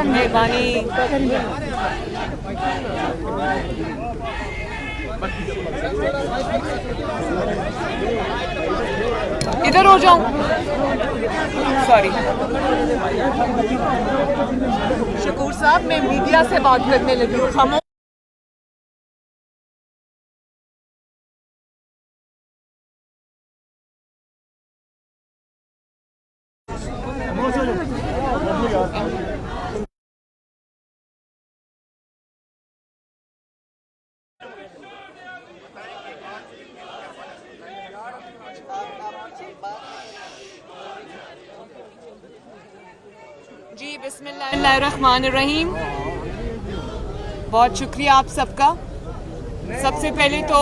मेहरबानी। इधर हो जाऊं, सॉरी। शकूर साहब, मैं मीडिया से बात करने लगी हूँ। खामोश। जी, बिस्मिल्लाहिर्रहमानिर्रहीम। बहुत शुक्रिया आप सबका। सबसे पहले तो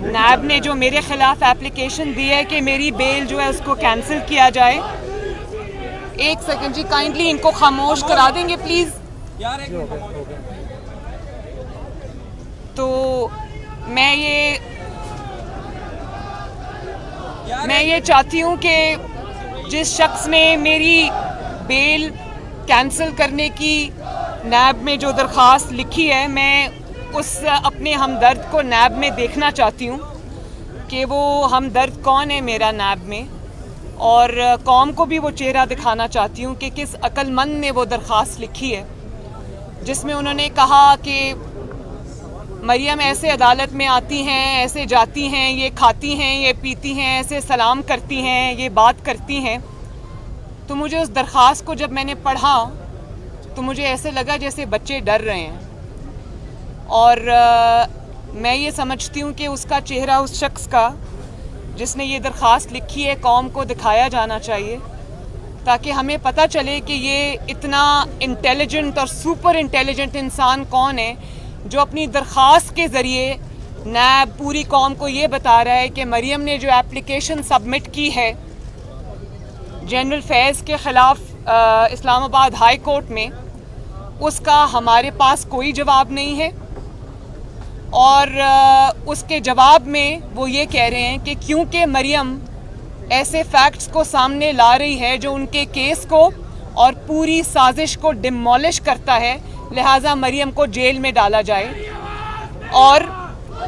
नैब ने जो मेरे ख़िलाफ़ एप्लीकेशन दी है कि मेरी बेल जो है उसको कैंसिल किया जाए। एक सेकंड जी, काइंडली इनको खामोश करा देंगे प्लीज़। तो मैं ये चाहती हूँ कि जिस शख्स ने मेरी बेल कैंसिल करने की नैब में जो दरख्वास्त लिखी है, मैं उस अपने हमदर्द को नैब में देखना चाहती हूँ कि वो हमदर्द कौन है मेरा नैब में, और कौम को भी वो चेहरा दिखाना चाहती हूँ कि किस अक्लमंद ने वो दरख्वास्त लिखी है जिसमें उन्होंने कहा कि मरियम ऐसे अदालत में आती हैं, ऐसे जाती हैं, ये खाती हैं, ये पीती हैं, ऐसे सलाम करती हैं, ये बात करती हैं। तो मुझे उस दरख्वास्त को जब मैंने पढ़ा तो मुझे ऐसे लगा जैसे बच्चे डर रहे हैं, और मैं ये समझती हूँ कि उसका चेहरा उस शख्स का जिसने ये दरख्वास्त लिखी है कौम को दिखाया जाना चाहिए, ताकि हमें पता चले कि ये इतना इंटेलिजेंट और सुपर इंटेलिजेंट इंसान कौन है जो अपनी दरख्वास्त के ज़रिए नैब पूरी कौम को ये बता रहा है कि मरियम ने जो एप्लीकेशन सबमिट की है जनरल फैज़ के ख़िलाफ़ इस्लामाबाद हाई कोर्ट में, उसका हमारे पास कोई जवाब नहीं है। और उसके जवाब में वो ये कह रहे हैं कि क्योंकि मरियम ऐसे फैक्ट्स को सामने ला रही है जो उनके केस को और पूरी साजिश को डिमोलिश करता है, लिहाजा मरियम को जेल में डाला जाए। और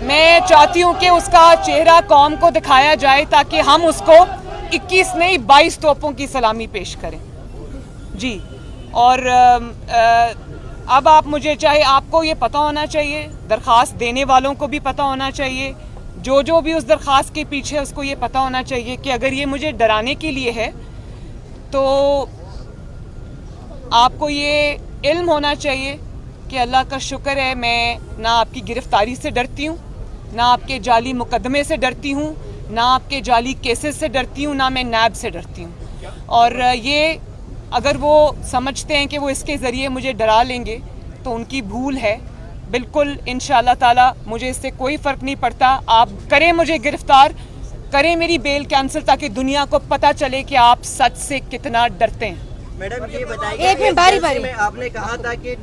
मैं चाहती हूँ कि उसका चेहरा कौम को दिखाया जाए ताकि हम उसको 21 नहीं 22 तोपों की सलामी पेश करें जी। और अब आप मुझे, चाहे आपको ये पता होना चाहिए, दरख्वास्त देने वालों को भी पता होना चाहिए, जो भी उस दरख्वास्त के पीछे उसको ये पता होना चाहिए कि अगर ये मुझे डराने के लिए है तो आपको ये इल्म होना चाहिए कि अल्लाह का शुक्र है मैं ना आपकी गिरफ्तारी से डरती हूँ, ना आपके जाली मुकदमे से डरती हूँ, ना आपके जाली केसेस से डरती हूँ, ना मैं नैब से डरती हूँ। और ये अगर वो समझते हैं कि वो इसके ज़रिए मुझे डरा लेंगे तो उनकी भूल है। बिल्कुल इंशाअल्लाह ताला मुझे इससे कोई फ़र्क नहीं पड़ता। आप करें मुझे गिरफ़्तार, करें मेरी बेल कैंसिल, ताकि दुनिया को पता चले कि आप सच से कितना डरते हैं। मैडम ये बताइए, एक में बारी में आपने कहा था कि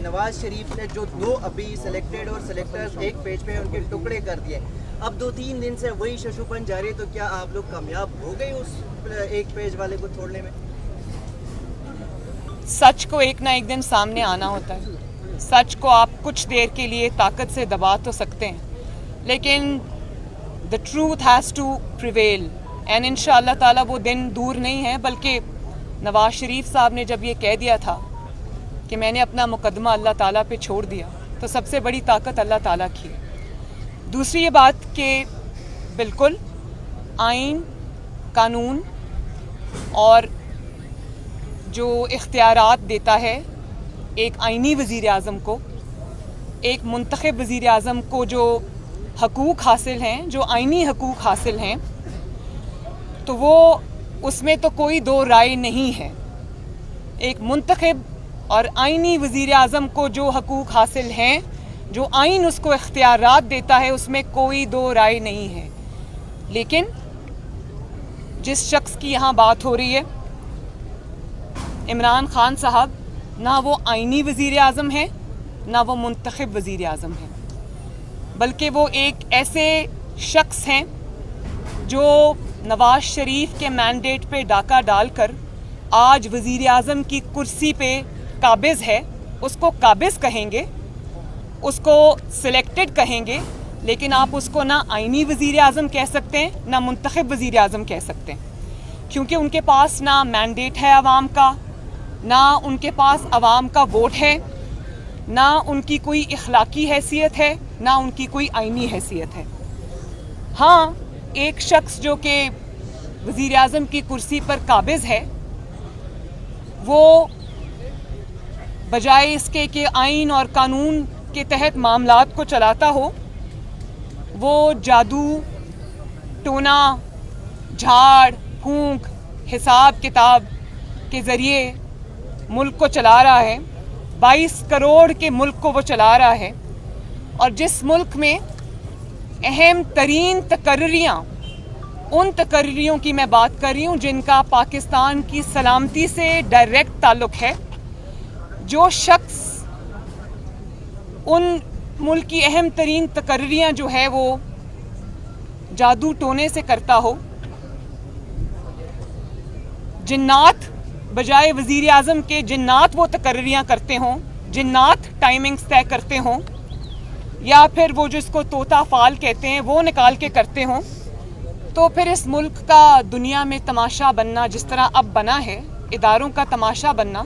नवाज शरीफ ने जो 2 अभी सिलेक्टेड और सिलेक्टर्स एक पेज पे उनके टुकड़े कर दिए, अब 2-3 दिन से वही शशुपन जारी, तो क्या आप लोग कामयाब हो गए उस एक पेज वाले को तोड़ने में? सच को एक ना एक दिन सामने आना होता है। सच को आप कुछ देर के लिए ताकत से दबा तो सकते हैं, लेकिन the truth has to prevail, and इंशाअल्लाह ताला वो दिन दूर नहीं है। बल्कि नवाज शरीफ साहब ने जब ये कह दिया था कि मैंने अपना मुकदमा अल्लाह ताला पे छोड़ दिया, तो सबसे बड़ी ताकत अल्लाह ताला की। दूसरी ये बात कि बिल्कुल आइन, कानून और जो इख्तियारात देता है एक आइनी वज़ीर आज़म को, एक मुंतखब वज़ीर आज़म को जो हकूक़ हासिल हैं, जो आइनी हकूक़ हासिल हैं, तो वो उसमें तो कोई दो राय नहीं है। एक मुंतखब और आइनी वज़ीर आज़म को जो हकूक़ हासिल हैं, जो आइन उसको इख्तियारात देता है, उसमें कोई दो राय नहीं है। लेकिन जिस शख्स की यहाँ बात हो रही है, इमरान खान साहब, ना वो आइनी वज़ीर आज़म हैं, ना वो मुंतखब वज़ीर आज़म हैं, बल्कि वो एक ऐसे शख्स हैं जो नवाज शरीफ के मैंडेट पे डाका डालकर आज वज़ीर आज़म की कुर्सी पे काबिज़ है, उसको काबिज़ कहेंगे, उसको सिलेक्टेड कहेंगे, लेकिन आप उसको ना आईनी वज़ीर आज़म कह सकते हैं ना मुंतखब वज़ीर आज़म कह सकते हैं, क्योंकि उनके पास ना मैंडेट है आवाम का, ना उनके पास आवाम का वोट है, ना उनकी कोई इखलाकी हैसियत है, ना उनकी कोई आईनी हैसियत है। हाँ, एक शख्स जो कि वज़ीर आज़म की कुर्सी पर काबिज़ है, वो बजाय इसके कि आइन और कानून के तहत मामलात को चलाता हो, वो जादू टोना झाड़ फूंक हिसाब किताब के ज़रिए मुल्क को चला रहा है। 22 करोड़ के मुल्क को वो चला रहा है, और जिस मुल्क में अहम तरीन तकर्रियाँ, उन तकर्रियों की मैं बात कर रही हूँ जिनका पाकिस्तान की सलामती से डायरेक्ट ताल्लुक़ है, जो शख्स उन मुल्क की अहम तरीन तकर्रियाँ जो है वो जादू टोने से करता हो, जिन्नात बजाय वज़ीर आज़म के जिन्नात वो तकर्रियाँ करते हों, जिन्नात टाइमिंग्स तय करते हों, या फिर वो जिसको तोता फाल कहते हैं वो निकाल के करते हों, तो फिर इस मुल्क का दुनिया में तमाशा बनना जिस तरह अब बना है, इदारों का तमाशा बनना,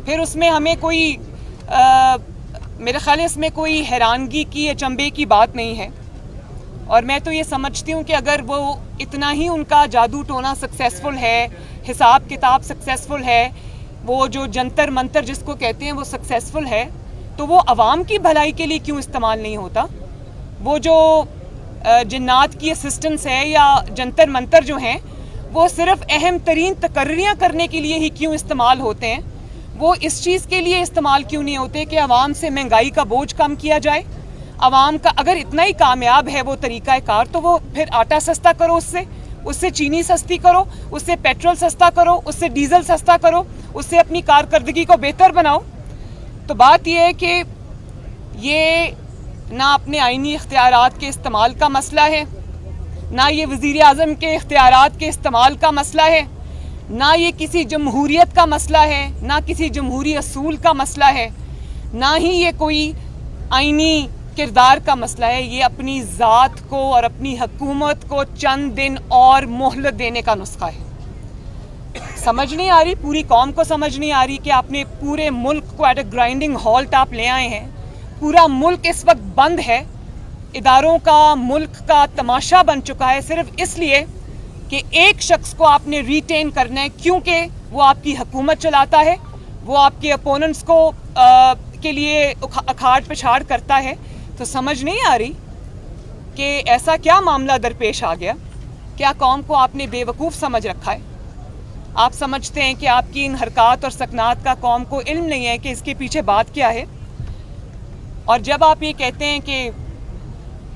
फिर उसमें हमें कोई मेरे ख्याल इसमें कोई हैरानगी की अचंभे की बात नहीं है। और मैं तो ये समझती हूँ कि अगर वो इतना ही उनका जादू टोना सक्सेसफुल है, हिसाब किताब सक्सेसफुल है, वो जो जंतर मंतर जिसको कहते हैं वो सक्सेसफुल है, तो वो अवाम की भलाई के लिए क्यों इस्तेमाल नहीं होता? वो जो जिन्नात की असिस्टेंस है या जंतर मंतर जो हैं, वो सिर्फ अहम तरीन तकर्रियाँ करने के लिए ही क्यों इस्तेमाल होते हैं? वो इस चीज़ के लिए इस्तेमाल क्यों नहीं होते कि आवाम से महंगाई का बोझ कम किया जाए? आवाम का अगर इतना ही कामयाब है वो तरीक़ा कार, तो वो फिर आटा सस्ता करो, उससे चीनी सस्ती करो, उससे पेट्रोल सस्ता करो, उससे डीजल सस्ता करो, उससे अपनी कारकर्दगी को बेहतर बनाओ। तो बात यह है कि ये ना अपने आईनी इख्तियारात के इस्तेमाल का मसला है, ना ये वज़ीर आज़म के इख्तियारात के इस्तेमाल का मसला है, ना ये किसी जमहूरियत का मसला है, ना किसी जमहूरी असूल का मसला है, ना ही ये कोई आईनी किरदार का मसला है। ये अपनी ज़ात को और अपनी हुकूमत को चंद दिन और मोहलत देने का नुस्खा है। समझ नहीं आ रही, पूरी कौम को समझ नहीं आ रही कि आपने पूरे मुल्क को एट अ ग्राइंडिंग हॉल्ट आप ले आए हैं। पूरा मुल्क इस वक्त बंद है, इदारों का, मुल्क का तमाशा बन चुका है, सिर्फ इसलिए कि एक शख्स को आपने रिटेन करना है, क्योंकि वो आपकी हुकूमत चलाता है, वो आपके अपोनेंट्स को के लिए अखाड़ पिछाड़ करता है। तो समझ नहीं आ रही कि ऐसा क्या मामला दरपेश आ गया? क्या कौम को आपने बेवकूफ़ समझ रखा है? आप समझते हैं कि आपकी इन हरकत और सकनात का कौम को इल्म नहीं है कि इसके पीछे बात क्या है। और जब आप ये कहते हैं कि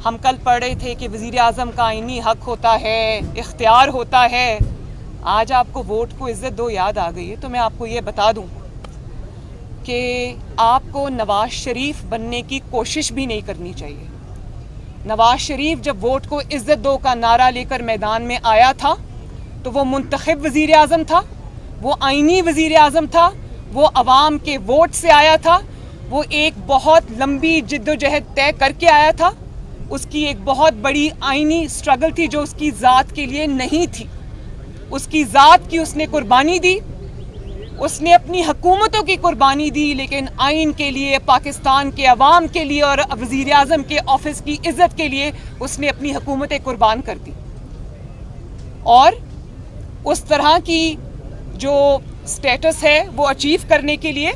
हम कल पढ़ रहे थे कि वज़ीर आज़म का आईनी हक होता है, इख्तियार होता है, आज आपको वोट को इज़्ज़त दो याद आ गई है, तो मैं आपको ये बता दूं कि आपको नवाज शरीफ बनने की कोशिश भी नहीं करनी चाहिए। नवाज शरीफ जब वोट को इज़्ज़त दो का नारा लेकर मैदान में आया था, तो वो मुंतखब वज़ीर आज़म था, वो आईनी वज़ीर आज़म था, वो अवाम के वोट से आया था, वो एक बहुत लंबी जिद्दोजहद तय करके आया था, उसकी एक बहुत बड़ी आईनी स्ट्रगल थी जो उसकी ज़ात के लिए नहीं थी। उसकी ज़ात की उसने कुर्बानी दी, उसने अपनी हुकूमतों की कुर्बानी दी, लेकिन आइन के लिए, पाकिस्तान के अवाम के लिए और वज़ीर आज़म के ऑफिस की इज़्ज़त के लिए उसने अपनी हुकूमतें कुर्बान कर दी। और उस तरह की जो स्टेटस है वो अचीव करने के लिए,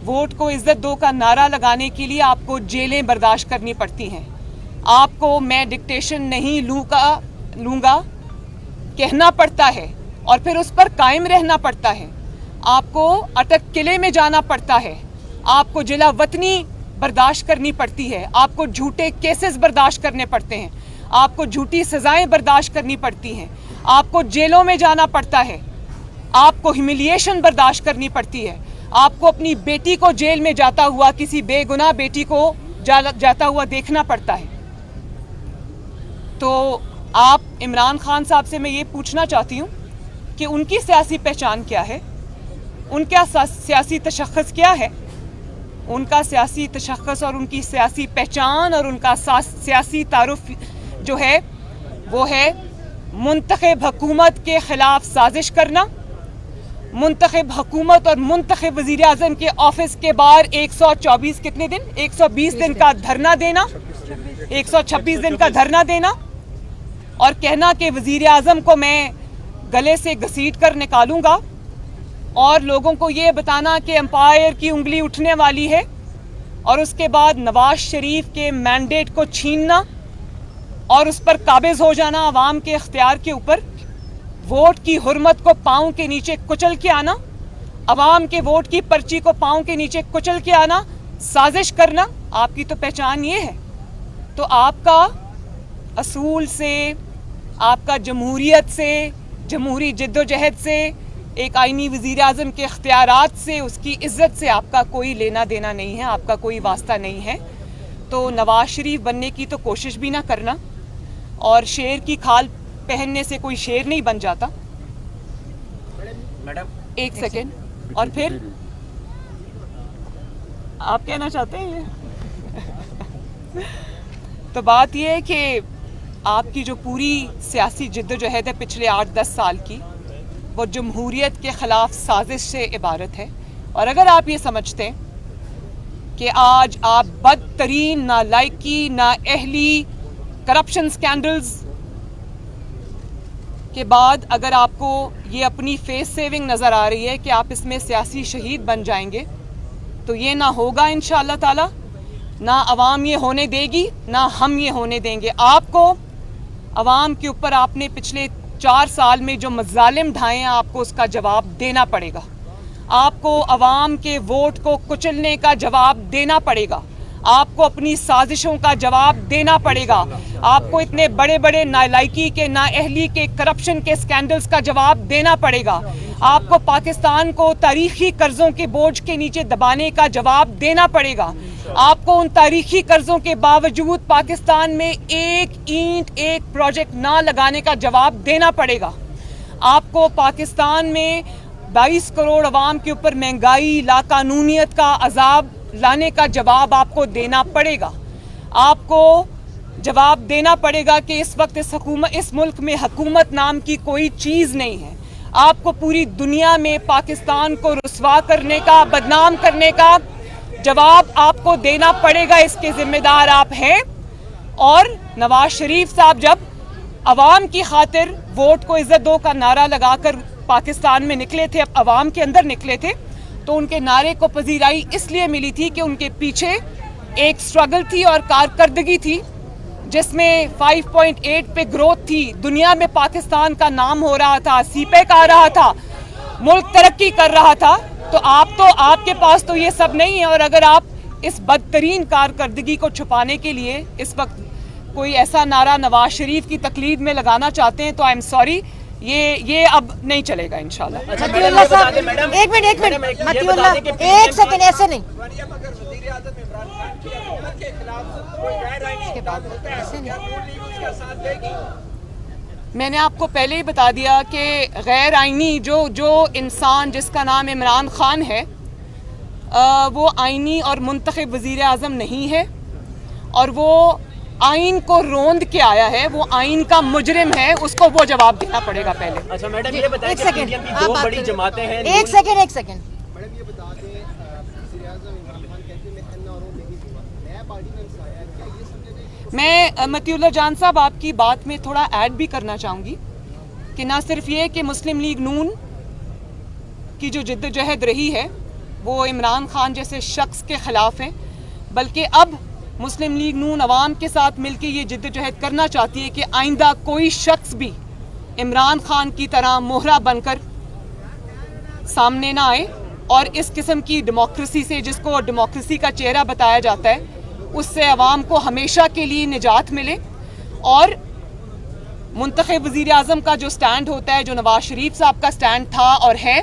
वोट को इज़्ज़त दो का नारा लगाने के लिए आपको जेलें बर्दाश्त करनी पड़ती हैं। आपको मैं डिक्टेशन नहीं लूँगा कहना पड़ता है और फिर उस पर कायम रहना पड़ता है। आपको अटक किले में जाना पड़ता है, आपको जिला वतनी बर्दाश्त करनी पड़ती है, आपको झूठे केसेस बर्दाश्त करने पड़ते हैं, आपको झूठी सज़ाएं बर्दाश्त करनी पड़ती हैं, आपको जेलों में जाना पड़ता है, आपको ह्यूमिलिएशन बर्दाश्त करनी पड़ती है, आपको अपनी बेटी को जेल में जाता हुआ, किसी बेगुनाह बेटी को जाता हुआ देखना पड़ता है। तो आप इमरान खान साहब से मैं ये पूछना चाहती हूँ कि उनकी सियासी पहचान क्या है, उनका सियासी तशख़्ख़ुस क्या है। उनका सियासी तशख़्ख़ुस और उनकी सियासी पहचान और उनका सियासी तारुफ जो है वो है मुंतखब हुकूमत के ख़िलाफ़ साजिश करना, मुंतखब हुकूमत और मुंतखब वज़ीर आज़म के ऑफिस के बाहर 124 कितने दिन 120 दिन का धरना देना, 126 दिन का धरना देना और कहना कि वज़ीर आज़म को मैं गले से घसीट कर निकालूंगा और लोगों को ये बताना कि एम्पायर की उंगली उठने वाली है और उसके बाद नवाज शरीफ के मैंडेट को छीनना और उस पर काबिज हो जाना अवाम के इख्तियार के ऊपर, वोट की हुर्मत को पाँव के नीचे कुचल के आना, अवाम के वोट की पर्ची को पाँव के नीचे कुचल के आना, साजिश करना, आपकी तो पहचान ये है। तो आपका असूल से, आपका जमहूरियत से, जमहूरी जद्दोजहद से, एक आईनी वज़ीर आज़म के इख्तियारात से, उसकी इज़्ज़त से आपका कोई लेना देना नहीं है, आपका कोई वास्ता नहीं है। तो नवाज शरीफ बनने की तो कोशिश भी ना करना और शेर की खाल पहनने से कोई शेर नहीं बन जाता। मैडम एक सेकेंड, और फिर आप कहना चाहते हैं ये? तो बात ये है कि आपकी जो पूरी सियासी जिद्दोजहद है पिछले 8-10 साल की, वो जमहूरियत के ख़िलाफ़ साजिश से इबारत है। और अगर आप ये समझते हैं कि आज आप बदतरीन नालायकी, नाअहली, करप्शन स्कैंडल्स के बाद अगर आपको ये अपनी फेस सेविंग नज़र आ रही है कि आप इसमें सियासी शहीद बन जाएंगे, तो ये ना होगा इंशाअल्लाह ताला, ना अवाम ये होने देगी, ना हम ये होने देंगे। आपको अवाम के ऊपर आपने पिछले 4 साल में जो मज़ालिम ढाए हैं, आपको उसका जवाब देना पड़ेगा। आपको अवाम के वोट को कुचलने का जवाब देना पड़ेगा, आपको अपनी साजिशों का जवाब देना पड़ेगा, आपको इतने बड़े बड़े नालायकी के, नाअहली के, करप्शन के स्कैंडल्स का जवाब देना पड़ेगा, आपको पाकिस्तान को तारीखी कर्जों के बोझ के नीचे दबाने का जवाब देना पड़ेगा, आपको उन तारीखी कर्जों के बावजूद पाकिस्तान में एक ईंट, एक प्रोजेक्ट ना लगाने का जवाब देना पड़ेगा, आपको पाकिस्तान में 22 करोड़ अवाम के ऊपर महंगाई, लाकानूनियत का अजाब लाने का जवाब आपको देना पड़ेगा। आपको जवाब देना पड़ेगा कि इस वक्त इस मुल्क में हुकूमत नाम की कोई चीज़ नहीं है। आपको पूरी दुनिया में पाकिस्तान को रुस्वा करने का, बदनाम करने का जवाब आपको देना पड़ेगा। इसके जिम्मेदार आप हैं। और नवाज शरीफ साहब जब अवाम की खातिर वोट को इज्जत दो का नारा लगाकर पाकिस्तान में निकले थे, अब अवाम के अंदर निकले थे, तो उनके नारे को पजीराई इसलिए मिली थी कि उनके पीछे एक स्ट्रगल थी और कारकर्दगी थी जिसमें 5.8 पे ग्रोथ थी। दुनिया में पाकिस्तान का नाम हो रहा था, सीपेक आ रहा था, मुल्क तरक्की कर रहा था। तो आपके पास तो ये सब नहीं है। और अगर आप इस बदतरीन कारकर्दगी को छुपाने के लिए इस वक्त कोई ऐसा नारा नवाज शरीफ की तकलीद में लगाना चाहते हैं तो आई एम सॉरी, ये अब नहीं चलेगा इंशाल्लाह। मतीउल्लाह साहब, एक मिनट मतीउल्लाह, एक सेकंड, ऐसे नहीं। मैंने आपको पहले ही बता दिया कि गैर आइनी जो इंसान जिसका नाम इमरान खान है, वो आइनी और मुंतखब वज़ीर आज़म नहीं है और वो आइन को रोंद के आया है, वो आइन का मुजरिम है, उसको वो जवाब देना पड़ेगा पहले। अच्छा मैडम, ये बताएं कि पीडीएम की दो बड़ी जमातें हैं। एक सेकंड मैडम ये बता दें, वज़ीर आज़म इमरान खान कहते हैं मैं एन और ओ नहीं दूंगा, नया पार्टी में आया, क्या ये समझे? मैं मतीउल्लाह जान साहब आपकी बात में थोड़ा ऐड भी करना चाहूँगी कि ना सिर्फ ये कि मुस्लिम लीग नून की जो जिद्दोजहद रही है वो इमरान खान जैसे शख्स के ख़िलाफ़ है, बल्कि अब मुस्लिम लीग नून अवाम के साथ मिलकर ये जिद्दोजहद करना चाहती है कि आइंदा कोई शख्स भी इमरान खान की तरह मोहरा बनकर सामने ना आए और इस किस्म की डेमोक्रेसी से, जिसको डेमोक्रेसी का चेहरा बताया जाता है, उससे अवाम को हमेशा के लिए निजात मिले। और मुंतखब वज़ीर आज़म का जो स्टैंड होता है, जो नवाज शरीफ साहब का स्टैंड था और है,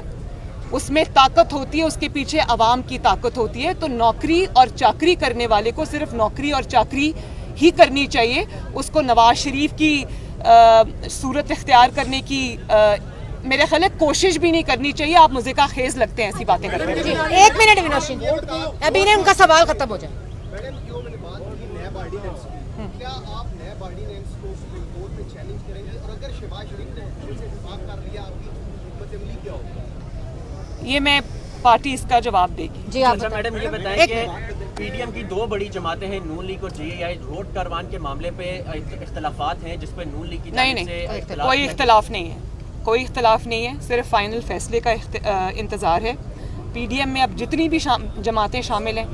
उसमें ताकत होती है, उसके पीछे अवाम की ताकत होती है। तो नौकरी और चाकरी करने वाले को सिर्फ नौकरी और चाकरी ही करनी चाहिए, उसको नवाज शरीफ की सूरत इख्तियार करने की मेरे ख्याल है कोशिश भी नहीं करनी चाहिए। आप मुझे का खेज लगते हैं ऐसी बातें करते हैं। 1 मिनट विनोशिन, अभी ने उनका सवाल खत्म हो जाए। मैडम जो मैंने बात की नैब ऑर्डिनेंस की, क्या आप नैब ऑर्डिनेंस को सुप्रीम कोर्ट में चैलेंज करेंगे, और अगर शहबाज शरीफ ने उससे इत्तेफाक कर लिया आपकी हिम्मत अमली क्या होगी? ये मैं पार्टी इसका जवाब देगी। जी आप अच्छा मैडम ये बताएं एक कि पीडीएम की दो बड़ी जमातें हैं, नून लीग और जेएआई, रोड कारवान के मामले पे इख्तलाफात हैं जिस पे नून लीग की नहीं जानिब नहीं, से कोई इख्तलाफ नहीं है, कोई इख्तलाफ नहीं है, सिर्फ फाइनल फैसले का इंतज़ार है। पीडीएम में अब जितनी भी जमातें शामिल हैं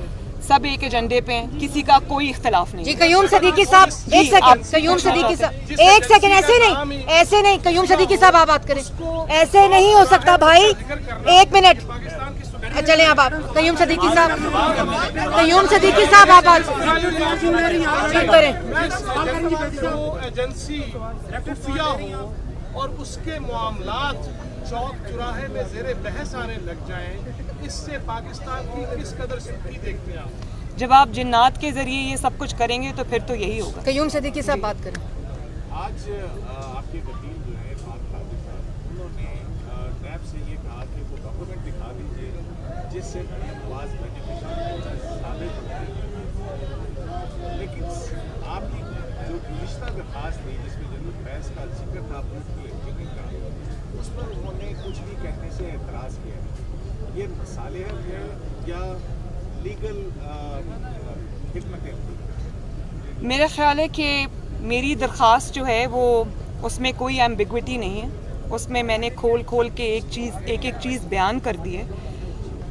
सब एक एजेंडे पे हैं, किसी का कोई इख्तलाफ नहीं जी है। कयूम सदीकी साहब, एक सेकंड, कयूम सदीकी साहब, एक सेकंड, ऐसे नहीं, कयूम सदीकी साहब आप बात करें, ऐसे नहीं हो सकता भाई, 1 मिनट, चलें अब आप कयूम सदीकी साहब, आप बात करें। जो एजेंसी खुफिया हो और उसके मामलात चौक चौराहे में ज़ेरे बहस आने लग जाएं, इससे पाकिस्तान की किस कदर स्थिति देखते हैं आप? जब आप जिन्नात के जरिए ये सब कुछ करेंगे तो फिर तो यही होगा। कयूम सदीकी साहब बात करें। आज आपके वकील जो है पाक काजी साहब, उन्होंने नैब से ये कहा कि वो डॉक्यूमेंट दिखा दीजिए जिससे नवाज बेनिफिशियरी साबित हो। लेकिन आपकी जो गुज़िश्ता दरखास्त थी जिसमें जनरल फैज़ का जिक्र था का, उस पर उन्होंने कुछ भी कहने से एतराज़ किया है। ये मसालिहत है या लीगल हिकमत? मेरा ख्याल है कि मेरी दरख्वास्त जो है वो उसमें कोई एम्बिग्विटी नहीं है, उसमें मैंने खोल के एक एक चीज़ बयान कर दी है।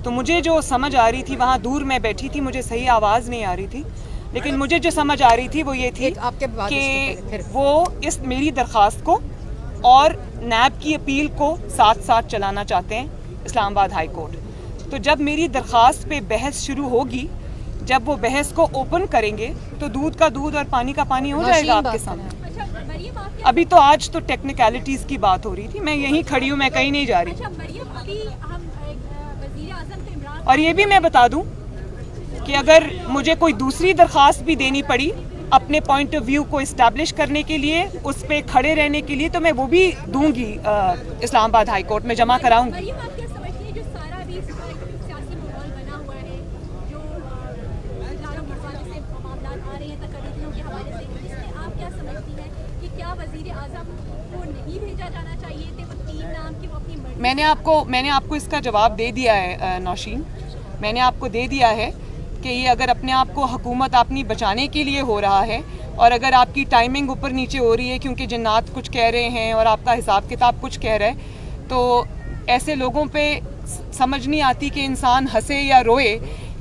तो मुझे जो समझ आ रही थी, वहाँ दूर मैं बैठी थी, मुझे सही आवाज़ नहीं आ रही थी, लेकिन मुझे जो समझ आ रही थी वो ये थी कि वो इस मेरी दरख्वास्त को और नैब की अपील को साथ साथ चलाना चाहते हैं इस्लामाबाद हाई कोर्ट। तो जब मेरी दरख्वास्त पे बहस शुरू होगी, जब वो बहस को ओपन करेंगे तो दूध का दूध और पानी का पानी हो जाएगा आपके सामने। अभी तो आज तो टेक्निकलिटीज़ की बात हो रही थी, मैं यहीं खड़ी हूँ, मैं कहीं नहीं जा रही। और ये भी मैं बता दूँ कि अगर मुझे कोई दूसरी दरख्वास्त भी देनी पड़ी अपने पॉइंट ऑफ व्यू को इस्टेब्लिश करने के लिए, उस पे खड़े रहने के लिए, तो मैं वो भी दूंगी, इस्लामाबाद हाई कोर्ट में जमा कराऊंगी। मैंने आपको इसका जवाब दे दिया है नौशीन, मैंने आपको दे दिया है कि ये अगर अपने आप को हुकूमत अपनी बचाने के लिए हो रहा है और अगर आपकी टाइमिंग ऊपर नीचे हो रही है क्योंकि जिन्नात कुछ कह रहे हैं और आपका हिसाब किताब कुछ कह रहा है, तो ऐसे लोगों पे समझ नहीं आती कि इंसान हंसे या रोए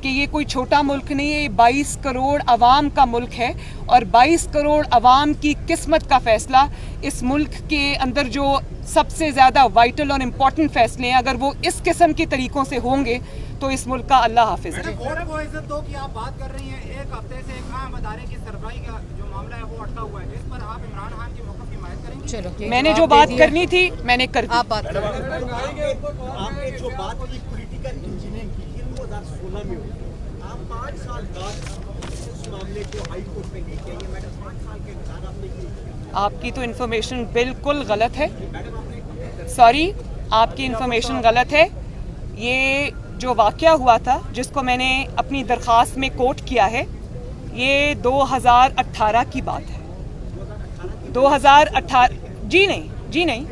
कि ये कोई छोटा मुल्क नहीं है, ये 22 करोड़ अवाम का मुल्क है और 22 करोड़ अवाम की किस्मत का फ़ैसला, इस मुल्क के अंदर जो सबसे ज़्यादा वाइटल और इम्पॉर्टेंट फ़ैसले हैं, अगर वो इस किस्म के तरीक़ों से होंगे तो इस मुल्क का अल्लाह हाफिज़ है। वो इज्जत दो कि आप बात कर रही हैं, एक हफ्ते से एक अहम अदारे की सरबराही का जो मामला है वो अटका हुआ है, इस पर आप इमरान खान की मौक़िफ़ की हिमायत करेंगे? चलो, मैंने जो बात करनी थी मैंने कर दी। आप बात करें। आपने जो बात की पॉलिटिकल इंजीनियरिंग की 2016 में हुई, आप 5 साल बाद उस मामले को हाई कोर्ट में लेके आइए मैडम, 5 साल के बाद आपने ये, आपकी तो इन्फॉर्मेशन बिल्कुल गलत है, सॉरी, आपकी इन्फॉर्मेशन गलत है। ये जो वाक़या हुआ था जिसको मैंने अपनी दरख्वास्त में कोट किया है, ये 2018 की बात है। 2018 जी नहीं,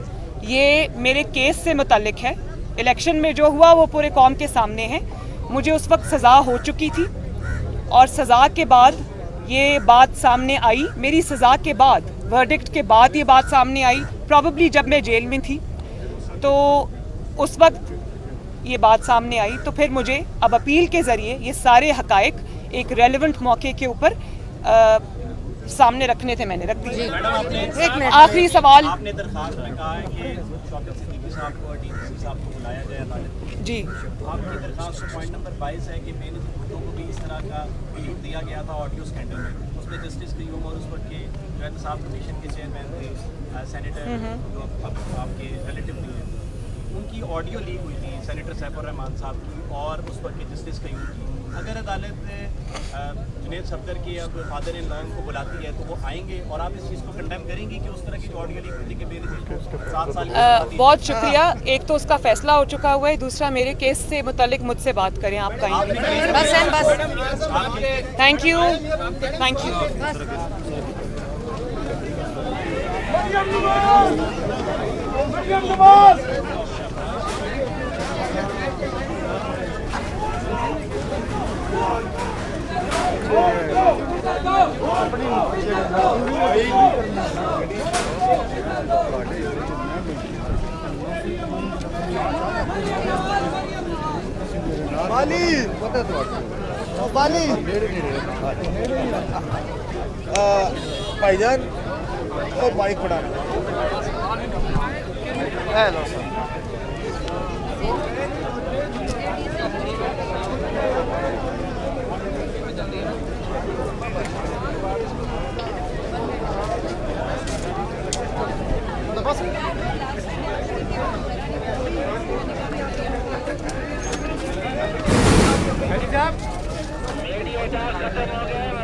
ये मेरे केस से मुतल्लिक है। इलेक्शन में जो हुआ वो पूरे कौम के सामने है। मुझे उस वक्त सज़ा हो चुकी थी और सज़ा के बाद ये बात सामने आई, मेरी सज़ा के बाद, वर्डिक्ट के बाद ये बात सामने आई, प्रॉबली जब मैं जेल में थी, तो उस वक्त ये बात सामने आई। तो फिर मुझे अब अपील के ज़रिए ये सारे हक़ाइक़ एक रेलेवेंट मौके के ऊपर सामने रखने थे, मैंने रख दिए। आखिरी सवाल, आपने दरखास्त में कहा है कि शौकत सिद्दीकी साहब को और डीजीपी साहब को बुलाया जाए अदालत। जी, आपकी दरखास्त पॉइंट नंबर 22 है कि बेनज़ीर भुट्टो को भी इस तरह का ब्रीफ दिया गया था ऑडियो स्कैंडल में। उसमें जस्टिस कयूम और उस वक्त के जो है साहब कमीशन के चेयरमैन थे, सेनेटर जो अब आपके रिलेटिव भी हैं, उनकी ऑडियो लीक हुई थी, सेनेटर सैफुर रहमान साहब की और उस वक्त के जस्टिस कयूम की। अगर अदालत जुनेद सफदर की अब फादर इन लॉ को बुलाती है तो वो आएंगे और आप इस चीज़ को कंडेम करेंगे कि उस तरह की ऑडियो लीक होने के बेनिफिट 7 साल बहुत शुक्रिया। एक तो उसका फैसला हो चुका हुआ है, दूसरा मेरे केस से मुतालिक मुझसे बात करें आप कहीं। बस है बस। Thank you, thank you. भाईजान और बाइक पड़ा हेलो सर रेडियो चार्ज खत्म हो गया।